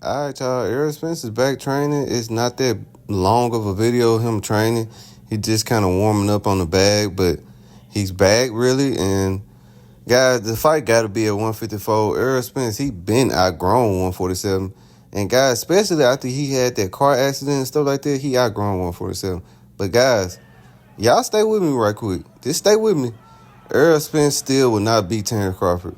All right, y'all. Errol Spence is back training. It's not that long of a video of him training. He just kind of warming up on the bag, but he's back, really. And, guys, the fight got to be at 154. Errol Spence, he been outgrown 147. And, guys, especially after he had that car accident and stuff like that, he outgrown 147. But, guys, y'all stay with me right quick. Just stay with me. Errol Spence still will not beat Terrence Crawford.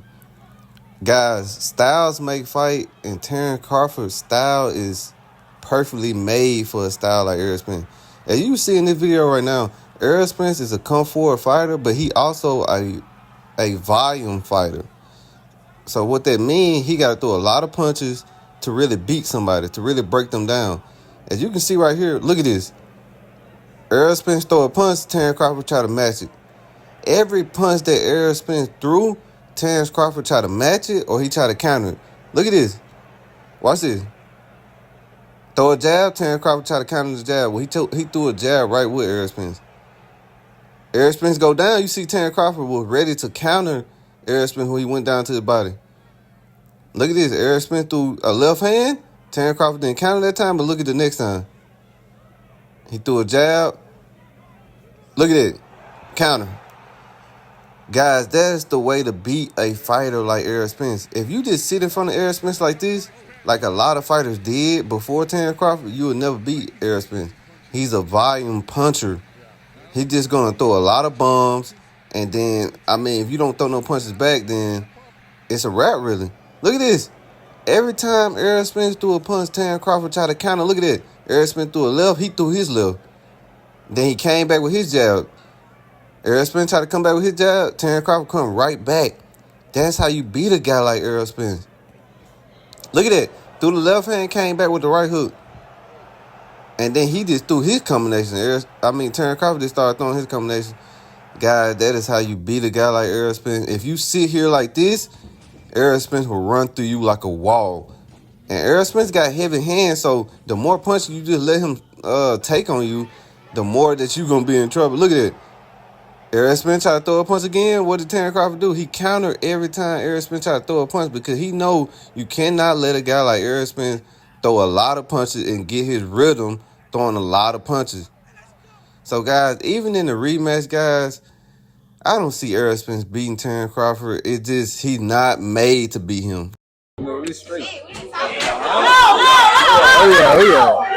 Guys, styles make fight, and Terrence Crawford's style is perfectly made for a style like Errol Spence. As you see in this video right now, Errol Spence is a come forward fighter, but he also a volume fighter. So what that means, he got to throw a lot of punches to really beat somebody, to really break them down. As you can see right here, look at this. Errol Spence throw a punch, Terrence Crawford try to match it. Every punch that Errol Spence threw, Terrence Crawford try to match it or he try to counter it. Look at this. Watch this. Throw a jab, Terrence Crawford try to counter the jab. Well, he threw a jab right with Errol Spence. Errol Spence go down. You see Terrence Crawford was ready to counter Errol Spence when he went down to his body. Look at this. Errol Spence threw a left hand. Terrence Crawford didn't counter that time, but look at the next time. He threw a jab. Look at it. Counter. Guys, that's the way to beat a fighter like Errol Spence. If you just sit in front of Errol Spence like this, like a lot of fighters did before Terrence Crawford, you will never beat Errol Spence. He's a volume puncher. He's just going to throw a lot of bombs. And then, I mean, if you don't throw no punches back, then it's a wrap, really. Look at this. Every time Errol Spence threw a punch, Terrence Crawford tried to counter. Look at that. Errol Spence threw a left. He threw his left. Then he came back with his jab. Errol Spence tried to come back with his jab. Terrence Crawford come right back. That's how you beat a guy like Errol Spence. Look at that. Threw the left hand, came back with the right hook. And then he just threw his combination. Terrence Crawford just started throwing his combination. Guys, that is how you beat a guy like Errol Spence. If you sit here like this, Errol Spence will run through you like a wall. And Errol Spence got heavy hands, so the more punches you just let him take on you, the more that you're going to be in trouble. Look at it. Errol Spence tried to throw a punch again. What did Terrence Crawford do? He countered every time Errol Spence tried to throw a punch because he know you cannot let a guy like Errol Spence throw a lot of punches and get his rhythm throwing a lot of punches. So, guys, even in the rematch, guys, I don't see Errol Spence beating Terrence Crawford. It just, he's not made to beat him. No, we straight. Oh, yeah.